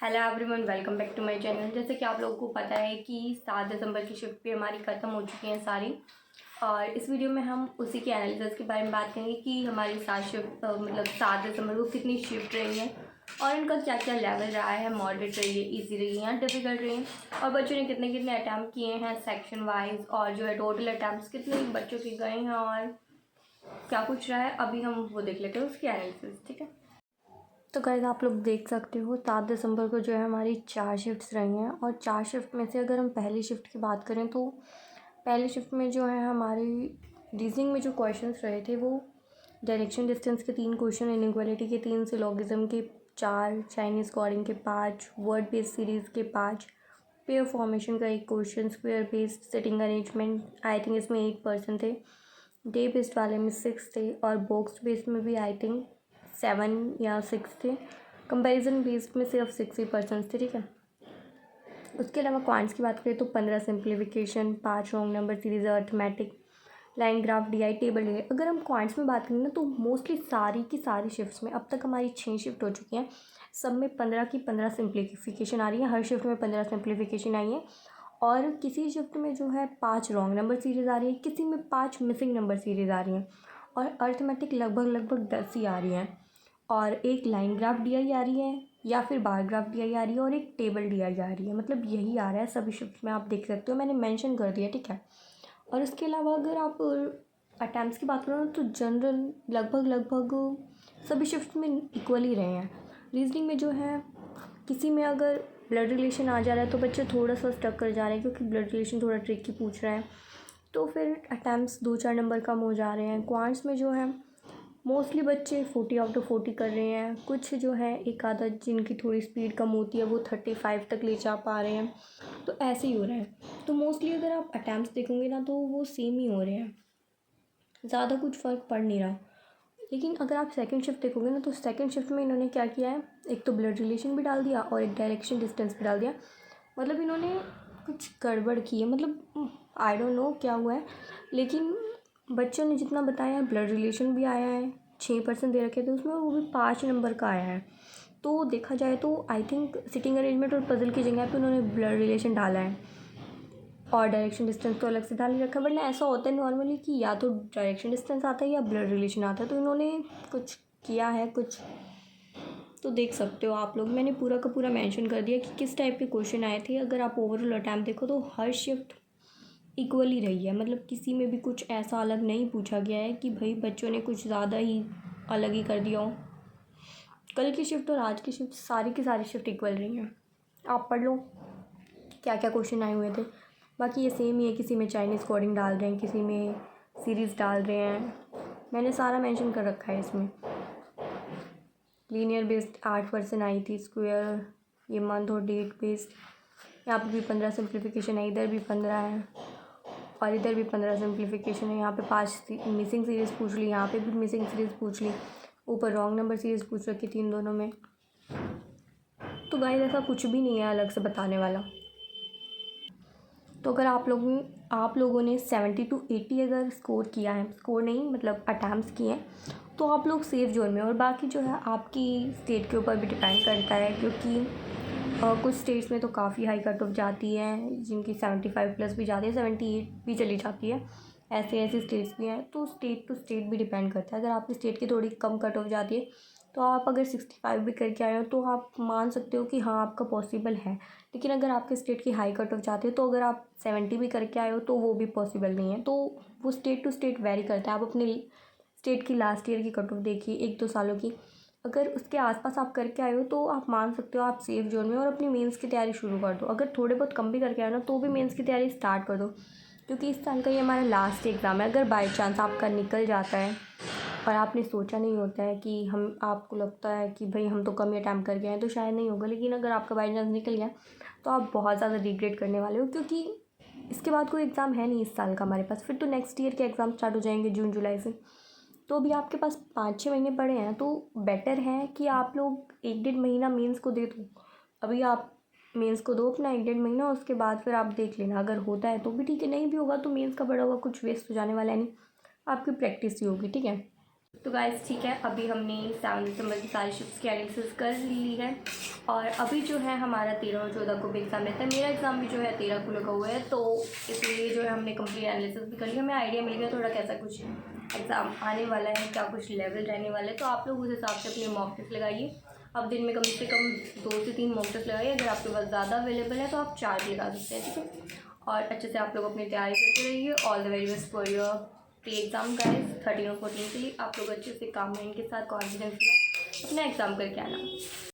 Hello everyone, welcome back to my channel. जैसे कि आप लोगों को पता है कि 7 दिसंबर की शिफ्ट भी हमारी ख़त्म हो चुकी हैं सारी। और इस वीडियो में हम उसी के एनालिसिस के बारे में बात करेंगे कि हमारी 7 दिसंबर को कितनी शिफ्ट रही है और इनका क्या क्या लेवल रहा है, मॉडरेट रही है, ईजी रही है या डिफ़िकल्ट रही है, और बच्चों ने कितने कितने अटैम्प्ट किए हैं सेक्शन वाइज, और जो है टोटल अटैम्प्ट कितने बच्चों के गए हैं और क्या कुछ रहा है। अभी हम वो देख लेते हैं उसकी एनालिसिस, ठीक है। तो गाइस आप लोग देख सकते हो 7 दिसंबर को जो है हमारी 4 शिफ्ट्स रही हैं, और 4 शिफ्ट में से अगर हम पहली शिफ्ट की बात करें तो पहली शिफ्ट में जो है हमारी रीजनिंग में जो क्वेश्चंस रहे थे वो डायरेक्शन डिस्टेंस के 3 क्वेश्चन, इनइक्वालिटी के 3, सिलोगिज्म के 4, चाइनीज़ कोडिंग के 5, वर्ड बेस्ड सीरीज़ के 5, पेयर फॉर्मेशन का 1 question, square based sitting arrangement I think इसमें 8% थे, डे बेस्ड वाले में 6 थे, और बॉक्स बेस्ड में भी आई थिंक 7 या 6 थे। कंपैरिजन बेस्ड में सिर्फ 6 ही परसेंट थे, ठीक है। उसके अलावा क्वांट्स की बात करें तो 15 simplification, 5 wrong number series, arithmetic, line graph, DI, table D. अगर हम क्वांट्स में बात करें ना तो मोस्टली सारी की सारी शिफ्ट्स में अब तक हमारी 6 शिफ्ट हो चुकी हैं। सब में 15 की 15 सिंप्लीफिकेशन आ रही है, हर शिफ्ट में 15 सिंप्लीफिकेशन आई है। और किसी शिफ्ट में जो है 5 रॉन्ग नंबर सीरीज़ आ रही है, किसी में 5 मिसिंग नंबर सीरीज़ आ रही हैं, और अर्थमेटिक लगभग 10 ही आ रही हैं, और एक लाइन ग्राफ डीआई आ रही है या फिर बार ग्राफ डीआई आ रही है, और एक टेबल डीआई आ रही है। मतलब यही आ रहा है सभी शिफ्ट में, आप देख सकते हो, मैंने मेंशन कर दिया, ठीक है। और इसके अलावा अगर आप अटैम्प्ट्स की बात करो ना तो जनरल लगभग सभी शिफ्ट में इक्वल ही रहे हैं। रीजनिंग में जो है किसी में अगर ब्लड रिलेशन आ जा रहा है तो बच्चे थोड़ा सा स्टक कर जा रहे हैं, क्योंकि ब्लड रिलेशन थोड़ा ट्रिकी पूछ रहा है, तो फिर अटैम्प्ट्स 2-4 नंबर कम हो जा रहे हैं। क्वांट्स में जो है मोस्टली बच्चे 40 आउट ऑफ 40 कर रहे हैं, कुछ जो है एक आधा जिनकी थोड़ी स्पीड कम होती है वो 35 तक ले जा पा रहे हैं, तो ऐसे ही हो रहा है। तो मोस्टली अगर आप अटैम्प्ट्स देखोगे ना तो वो सेम ही हो रहे हैं, ज़्यादा कुछ फ़र्क पड़ नहीं रहा। लेकिन अगर आप सेकंड शिफ्ट देखोगे ना तो सेकंड शिफ्ट में इन्होंने क्या किया है, एक तो ब्लड रिलेशन भी डाल दिया और एक डायरेक्शन डिस्टेंस भी डाल दिया। मतलब इन्होंने कुछ गड़बड़ की है, मतलब आई डोंट नो क्या हुआ है, लेकिन बच्चों ने जितना बताया है ब्लड रिलेशन भी आया है, 6% दे रखे थे उसमें, वो भी 5 नंबर का आया है। तो देखा जाए तो आई थिंक सिटिंग अरेंजमेंट और पजल की जगह पे उन्होंने ब्लड रिलेशन डाला है, और डायरेक्शन डिस्टेंस तो अलग से डाल ही रखा है। वरना ऐसा होता है नॉर्मली कि या तो डायरेक्शन डिस्टेंस आता है या ब्लड रिलेशन आता है, तो इन्होंने कुछ किया है कुछ। तो देख सकते हो आप लोग, मैंने पूरा का पूरा मेंशन कर दिया कि किस टाइप के क्वेश्चन आए थे। अगर आप ओवरऑल अटैम्प्ट देखो तो हर शिफ्ट इक्वल ही रही है, मतलब किसी में भी कुछ ऐसा अलग नहीं पूछा गया है कि भाई बच्चों ने कुछ ज़्यादा ही अलग ही कर दिया हो। कल की शिफ्ट और आज की शिफ्ट सारी की सारी शिफ्ट इक्वल रही हैं। आप पढ़ लो क्या क्या क्वेश्चन आए हुए थे, बाकी ये सेम ही है। किसी में चाइनीज़ कोडिंग डाल रहे हैं, किसी में सीरीज़ डाल रहे हैं, मैंने सारा मेंशन कर रखा है इसमें। लीनियर बेस्ड 8% आई थी, स्क्वायर, ये मंथ और डेट बेस्ड, यहाँ पे भी 15 सिंप्लीफिकेशन है, इधर भी 15 है और इधर भी 15 सिंप्लीफिकेशन है। यहाँ पे 5 मिसिंग सीरीज़ पूछ ली, यहाँ पे भी मिसिंग सीरीज़ पूछ ली, ऊपर रॉन्ग नंबर सीरीज़ पूछ रखी थी इन दोनों में। तो गाइस ऐसा कुछ भी नहीं है अलग से बताने वाला। तो अगर आप लोगों ने 70 to 80 अगर स्कोर किया है, स्कोर नहीं मतलब अटैम्प्ट्स किए हैं, तो आप लोग सेफ जोन में। और बाकी जो है आपकी स्टेट के ऊपर भी डिपेंड करता है, क्योंकि कुछ स्टेट्स में तो काफ़ी हाई कट ऑफ जाती है, जिनकी 75 प्लस भी जाती है, 78 भी चली जाती है, ऐसे ऐसे स्टेट्स भी हैं। तो स्टेट टू स्टेट भी डिपेंड करता है। अगर आपकी स्टेट की थोड़ी कम कट ऑफ जाती है तो आप अगर 65 भी करके आए हो तो आप मान सकते हो कि हाँ आपका पॉसिबल है। लेकिन अगर आपके स्टेट की हाई कट ऑफ जाती है तो अगर आप 70 भी करके आए हो तो वो भी पॉसिबल नहीं है। तो वो स्टेट टू स्टेट वेरी करता है। आप अपने स्टेट की लास्ट ईयर की कट ऑफ देखिए, 1-2 सालों की, अगर उसके आसपास आप करके आए हो तो आप मान सकते हो आप सेफ जोन में, और अपनी मेंस की तैयारी शुरू कर दो। अगर थोड़े बहुत कम भी करके आए ना तो भी मेंस की तैयारी स्टार्ट कर दो, क्योंकि इस साल का ये हमारा लास्ट एग्ज़ाम है। अगर बाई चांस आपका निकल जाता है और आपने सोचा नहीं होता है कि हम, आपको लगता है कि भाई हम तो कम ही अटैम्प्ट करके आए तो शायद नहीं होगा, लेकिन अगर आपका बाई चांस निकल गया तो आप बहुत ज़्यादा रिग्रेट करने वाले हो, क्योंकि इसके बाद कोई एग्ज़ाम है नहीं इस साल का हमारे पास। फिर तो नेक्स्ट ईयर के एग्ज़ाम स्टार्ट हो जाएंगे जून जुलाई से। तो अभी आपके पास 5-6 महीने पड़े हैं, तो बेटर है कि आप लोग 1-1.5 महीना मेंस को दे दो। अभी आप मेंस को दो अपना 1-1.5 महीना, उसके बाद फिर आप देख लेना, अगर होता है तो भी ठीक है, नहीं भी होगा तो मेंस का पढ़ा हुआ कुछ वेस्ट हो जाने वाला है नहीं, आपकी प्रैक्टिस ही होगी, ठीक है। तो गाइस ठीक है, अभी हमने 7 दिसंबर की सारी शिफ्ट की एनालिसिस कर ली है और अभी जो है हमारा 13 और 14 को भी एग्ज़ाम रहता है। मेरा एग्ज़ाम भी जो है 13 को लगा हुआ है, तो इसलिए जो है हमने कंप्लीट एनालिसिस भी कर लिया। हमें आइडिया मिल गया थोड़ा कैसा कुछ एग्ज़ाम आने वाला है, क्या कुछ लेवल रहने वाला है। तो आप लोग उस हिसाब से अपने मॉक टेस्ट लगाइए। अब दिन में कम से कम 2 से 3 मॉक टेस्ट लगाइए। अगर आपके पास ज़्यादा अवेलेबल है तो आप 4 भी लगा सकते हैं, ठीक है। और अच्छे से आप लोग अपनी तैयारी करते रहिए। All the very best for your pre exam guys 13 और 14 के लिए। आप लोग अच्छे से काम माइंड के साथ कॉन्फिडेंस के साथ अपना एग्ज़ाम करके आना।